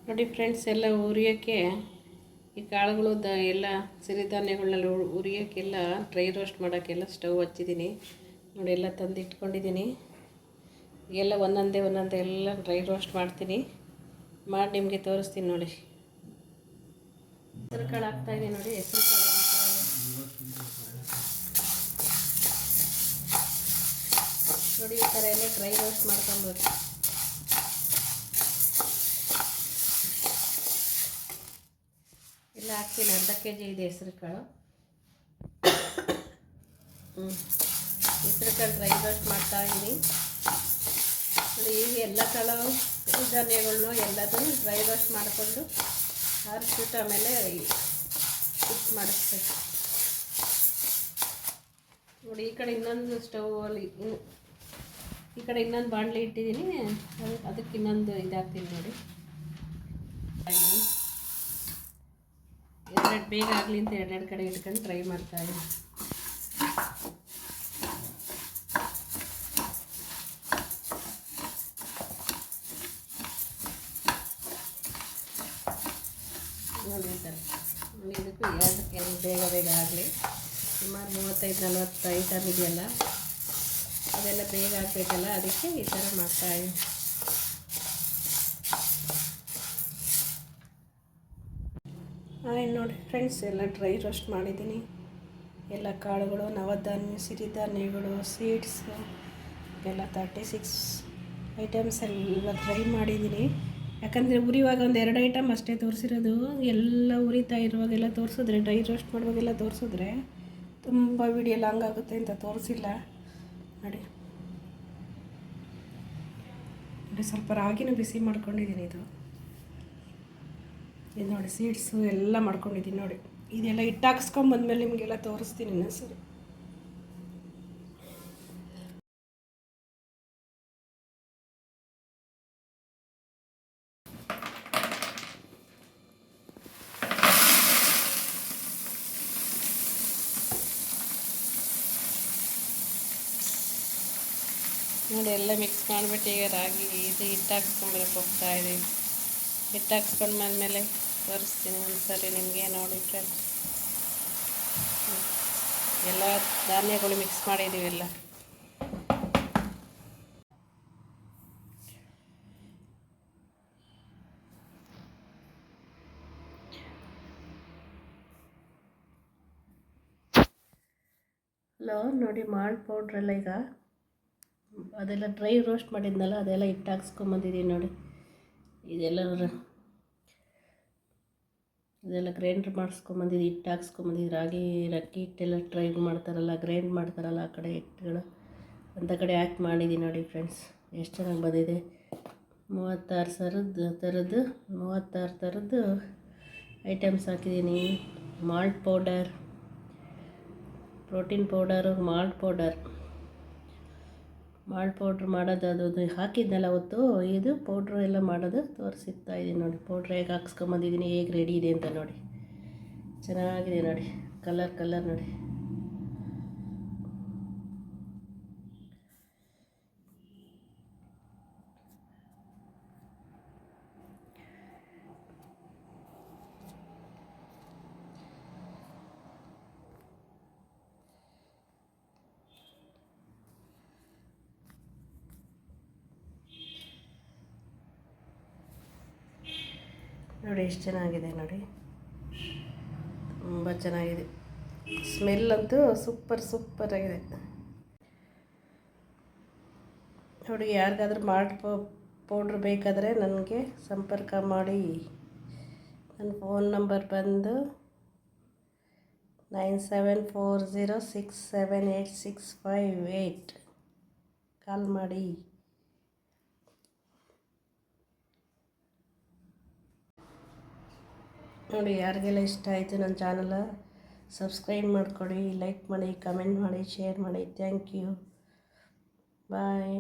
ನೋಡಿ ಫ್ರೆಂಡ್ಸ್, ಎಲ್ಲ ಹುರಿಯೋಕ್ಕೆ ಈ ಕಾಳುಗಳು ಎಲ್ಲ ಸಿರಿಧಾನ್ಯಗಳನ್ನೆಲ್ಲ ಹುರಿಯೋಕ್ಕೆಲ್ಲ ಡ್ರೈ ರೋಸ್ಟ್ ಮಾಡೋಕ್ಕೆಲ್ಲ ಸ್ಟವ್ ಹಚ್ಚಿದ್ದೀನಿ ನೋಡಿ. ಎಲ್ಲ ತಂದು ಇಟ್ಕೊಂಡಿದ್ದೀನಿ. ಎಲ್ಲ ಒಂದೊಂದೇ ಎಲ್ಲ ಡ್ರೈ ರೋಸ್ಟ್ ಮಾಡ್ತೀನಿ. ಮಾಡಿ ನಿಮಗೆ ತೋರಿಸ್ತೀನಿ ನೋಡಿ. ಹೆಸರು ಕಾಳು ಹಾಕ್ತಾಯಿದ್ದೀನಿ ನೋಡಿ. ಹೆಸರು ಕಾಳು ನೋಡಿ, ಈ ಥರ ಎಲ್ಲ ಡ್ರೈ ರೋಸ್ಟ್ ಮಾಡ್ಕೊಬೋದು. ಎಲ್ಲ ಹಾಕ್ತೀನಿ. ಅರ್ಧ kg ಇದೆ ಹೆಸರು ಕಾಳು. ಹೆಸರು ಕಾಳು ಡ್ರೈ ರೋಸ್ಟ್ ಮಾಡ್ತಾಯಿದ್ದೀನಿ ನೋಡಿ. ಈಗ ಎಲ್ಲ ಕಾಳು ಧಾನ್ಯಗಳನ್ನು ಎಲ್ಲದನ್ನು ಡ್ರೈ ರೋಸ್ಟ್ ಮಾಡಿಕೊಂಡು ಆರಿಸ್ಬಿಟ್ಟು ಆಮೇಲೆ ಮಿಕ್ಸ್ ಮಾಡಿಸ್ಬೇಕು ನೋಡಿ. ಈ ಕಡೆ ಇನ್ನೊಂದು ಸ್ಟವಲ್ಲಿ ಈ ಕಡೆ ಇನ್ನೊಂದು ಬಾಣಲೆ ಇಟ್ಟಿದ್ದೀನಿ. ಅದಕ್ಕೆ ಇನ್ನೊಂದು ಇದಾಗ್ತೀನಿ ನೋಡಿ. ಎರಡೆರಡು ಬೇಗ ಆಗಲಿ ಅಂತ ಎರಡೆರಡು ಕಡೆ ಇಟ್ಕೊಂಡು ಟ್ರೈ ಮಾಡ್ತಾಯಿದ್ದೀನಿ. ನೋಡಿ ಈ ಥರ ನೋಡಿ. ಇದಕ್ಕೂ ಎರಡು ಬೇಗ ಆಗಲಿ. ಸುಮಾರು 35-40 ಐಟಮ್ ಇದೆಯಲ್ಲ, ಅದೆಲ್ಲ ಬೇಗ ಆಗಬೇಕಲ್ಲ, ಅದಕ್ಕೆ ಈ ಥರ ಮಾಡ್ತಾಯಿದ್ದೀನಿ. ನೋಡಿ ಫ್ರೆಂಡ್ಸ್, ಎಲ್ಲ ಡ್ರೈ ರೋಸ್ಟ್ ಮಾಡಿದ್ದೀನಿ. ಎಲ್ಲ ಕಾಳುಗಳು, ನವಧಾನ್ಯ, ಸಿರಿಧಾನ್ಯಗಳು, ಸೀಡ್ಸ್ ಎಲ್ಲ 36 ಐಟಮ್ಸ್ ಎಲ್ಲ ಡ್ರೈ ಮಾಡಿದ್ದೀನಿ. ಯಾಕಂದರೆ ಉರಿಯುವಾಗ ಒಂದು 2 ಐಟಮ್ ಅಷ್ಟೇ ತೋರಿಸಿರೋದು. ಎಲ್ಲ ಉರಿತಾ ಇರುವಾಗೆಲ್ಲ ತೋರಿಸಿದ್ರೆ, ಡ್ರೈ ರೋಸ್ಟ್ ಮಾಡುವಾಗೆಲ್ಲ ತೋರಿಸಿದ್ರೆ ತುಂಬ ವಿಡಿಯೋ ಲಾಂಗ್ ಆಗುತ್ತೆ ಅಂತ ತೋರಿಸಿಲ್ಲ ನೋಡಿ. ಸ್ವಲ್ಪ ರಾಗಿನೂ ಬಿಸಿ ಮಾಡ್ಕೊಂಡಿದ್ದೀನಿ. ಇದು ನೋಡಿ, ಸೀಡ್ಸು ಎಲ್ಲ ಮಾಡ್ಕೊಂಡಿದ್ದೀನಿ ನೋಡಿ. ಇದೆಲ್ಲ ಹಿಟ್ಟು ಹಾಕ್ಸ್ಕೊಂಬಂದ್ಮೇಲೆ ನಿಮಗೆಲ್ಲ ತೋರಿಸ್ತೀನಿ ಇನ್ನೊಂದು ಸರಿ. ನೋಡಿ, ಎಲ್ಲ ಮಿಕ್ಸ್ ಮಾಡಿಬಿಟ್ಟು ಈಗ ರಾಗಿ ಇದು ಹಿಟ್ಟು ಹಾಕ್ಸ್ಕೊಂಬರಕ್ಕೆ ಹೋಗ್ತಾಯಿದ್ದೀವಿ. ಹಿಟ್ಟು ಹಾಕ್ಸ್ಕೊಂಡ್ಮೇಲೆ ತೋರಿಸ್ತೀನಿ ಒಂದು ಸರಿ ನಿಮಗೆ ನೋಡಿ ಫ್ರೆಂಡ್ಸ್. ಎಲ್ಲ ಧಾನ್ಯಗಳು ಮಿಕ್ಸ್ ಮಾಡಿದ್ದೀವಿ ಎಲ್ಲ. ಹಲೋ ನೋಡಿ, ಮಾಲ್ಟ್ ಪೌಡ್ರೆಲ್ಲ ಈಗ ಅದೆಲ್ಲ ಡ್ರೈ ರೋಸ್ಟ್ ಮಾಡಿದ್ನಲ್ಲ, ಅದೆಲ್ಲ ಹಿಟ್ಟು ಹಾಕ್ಸ್ಕೊಂಬಂದಿದ್ದೀನಿ ನೋಡಿ. ಇದೆಲ್ಲ ಗ್ರೈಂಡ್ರ್ ಮಾಡಿಸ್ಕೊಂಬಂದಿದ್ದು, ಹಿಟ್ಟು ಹಾಕ್ಸ್ಕೊಂಬಂದಿದ್ದು. ರಾಗಿ ಹಿಟ್ಟೆಲ್ಲ ಡ್ರೈ ಮಾಡ್ತಾರಲ್ಲ, ಗ್ರೈಂಡ್ ಮಾಡ್ತಾರಲ್ಲ, ಆ ಕಡೆ ಹಿಟ್ಟುಗಳು ಅಂತ ಕಡೆ ಹಾಕಿ ಮಾಡಿದ್ದೀನಿ ನೋಡಿ ಫ್ರೆಂಡ್ಸ್. ಎಷ್ಟು ಚೆನ್ನಾಗಿ ಬಂದಿದೆ. 36 ಥರದ್ದು ಐಟಮ್ಸ್ ಹಾಕಿದ್ದೀನಿ. Malt powder, protein powder, malt powder ಮಾಡೋದು ಅದು ಹಾಕಿದ್ನಲ್ಲ ಅವತ್ತು. ಇದು ಪೌಡ್ರು ಎಲ್ಲ ಮಾಡೋದು ತೋರಿಸ್ತಾ ಇದ್ದೀನಿ ನೋಡಿ. ಪೌಡ್ರ್ ಹೇಗೆ ಹಾಕ್ಸ್ಕೊಂಬಂದಿದ್ದೀನಿ, ಹೇಗೆ ರೆಡಿ ಇದೆ ಅಂತ ನೋಡಿ. ಚೆನ್ನಾಗಿದೆ ನೋಡಿ, ಕಲರ್ ನೋಡಿ. ನೋಡಿ ಎಷ್ಟು ಚೆನ್ನಾಗಿದೆ ನೋಡಿ, ತುಂಬ ಚೆನ್ನಾಗಿದೆ. ಸ್ಮೆಲ್ ಅಂತೂ ಸೂಪರ್ ಆಗಿದೆ ನೋಡಿ. ಯಾರಿಗಾದ್ರೂ ಮಾಲ್ಟ್ ಪೌಡ್ರ್ ಬೇಕಾದರೆ ನನಗೆ ಸಂಪರ್ಕ ಮಾಡಿ. ನನ್ನ ಫೋನ್ ನಂಬರ್ ಬಂದು 9740678658. ಕಾಲ್ ಮಾಡಿ. ನೋಡಿ, ಯಾರಿಗೆಲ್ಲ ಇಷ್ಟ ಆಯಿತು ನನ್ನ ಚಾನಲ್ ಸಬ್ಸ್ಕ್ರೈಬ್ ಮಾಡಿಕೊಡಿ, ಲೈಕ್ ಮಾಡಿ, ಕಮೆಂಟ್ ಮಾಡಿ, ಶೇರ್ ಮಾಡಿ. Thank you. ಬಾಯ್.